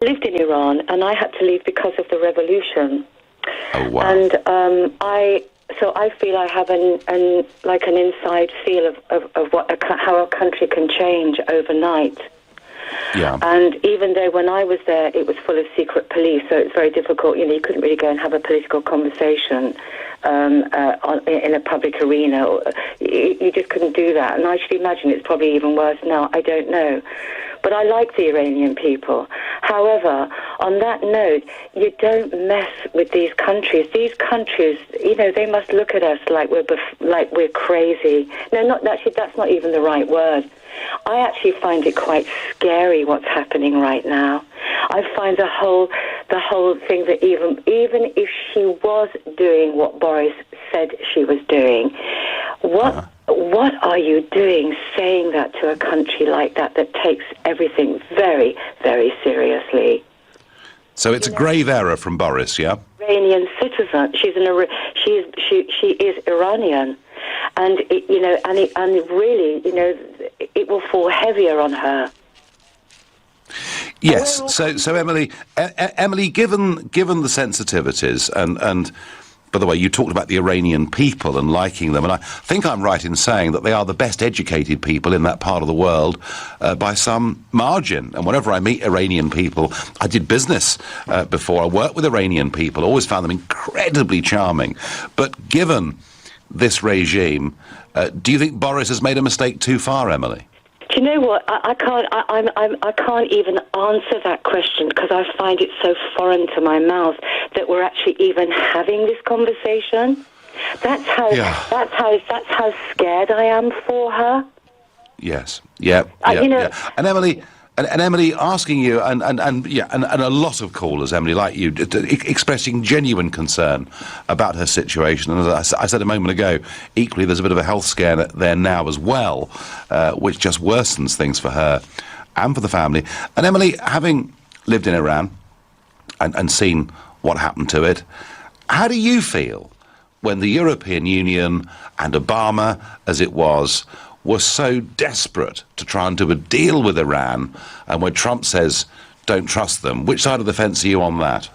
lived in Iran, and I had to leave because of the revolution. Oh, wow. And I feel I have an inside feel of how a country can change overnight. Yeah. And even though when I was there, it was full of secret police, so it's very difficult. You couldn't really go and have a political conversation in a public arena. You just couldn't do that. And I should imagine it's probably even worse now. I don't know. But I like the Iranian people. However, on that note, you don't mess with these countries. These countries, they must look at us like we're crazy. No, that's not even the right word. I actually find it quite scary what's happening right now. I find the whole thing that even if she was doing what Boris said she was doing, what are you doing saying that to a country like that takes everything very, very seriously? So it's a grave error from Boris, yeah? Iranian citizen. She is Iranian, and it will fall heavier on her. Yes. So Emily, given the sensitivities and by the way, you talked about the Iranian people and liking them, and I think I'm right in saying that they are the best educated people in that part of the world by some margin. And whenever I meet Iranian people, I did business before, I worked with Iranian people, always found them incredibly charming. But given this regime, do you think Boris has made a mistake too far, Emily? Do you know what? I can't even answer that question because I find it so foreign to my mouth that we're actually even having this conversation. That's how scared I am for her. Yes. Yeah. And Emily. And Emily, asking you, and a lot of callers, Emily, like you, expressing genuine concern about her situation. And as I said a moment ago, equally there's a bit of a health scare there now as well, which just worsens things for her and for the family. And Emily, having lived in Iran and seen what happened to it, how do you feel when the European Union and Obama, as it was so desperate to try and do a deal with Iran, and when Trump says, don't trust them? Which side of the fence are you on that?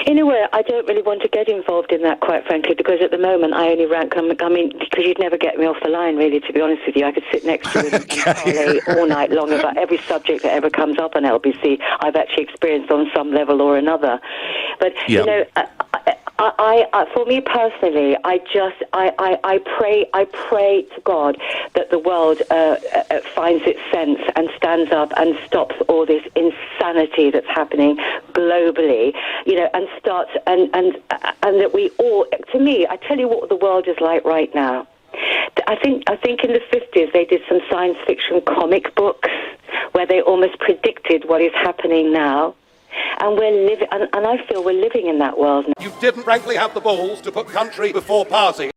In a way, I don't really want to get involved in that, quite frankly, because at the moment I only rank, because you'd never get me off the line, really, to be honest with you. I could sit next to you and parlay all night long about every subject that ever comes up on LBC. I've actually experienced on some level or another. But, for me personally, I pray to God that the world finds its sense and stands up and stops all this insanity that's happening globally, and starts and that we all. To me, I tell you what the world is like right now. I think in the 50s they did some science fiction comic books where they almost predicted what is happening now. And we're living, and I feel we're living in that world now. You didn't, frankly, have the balls to put country before party.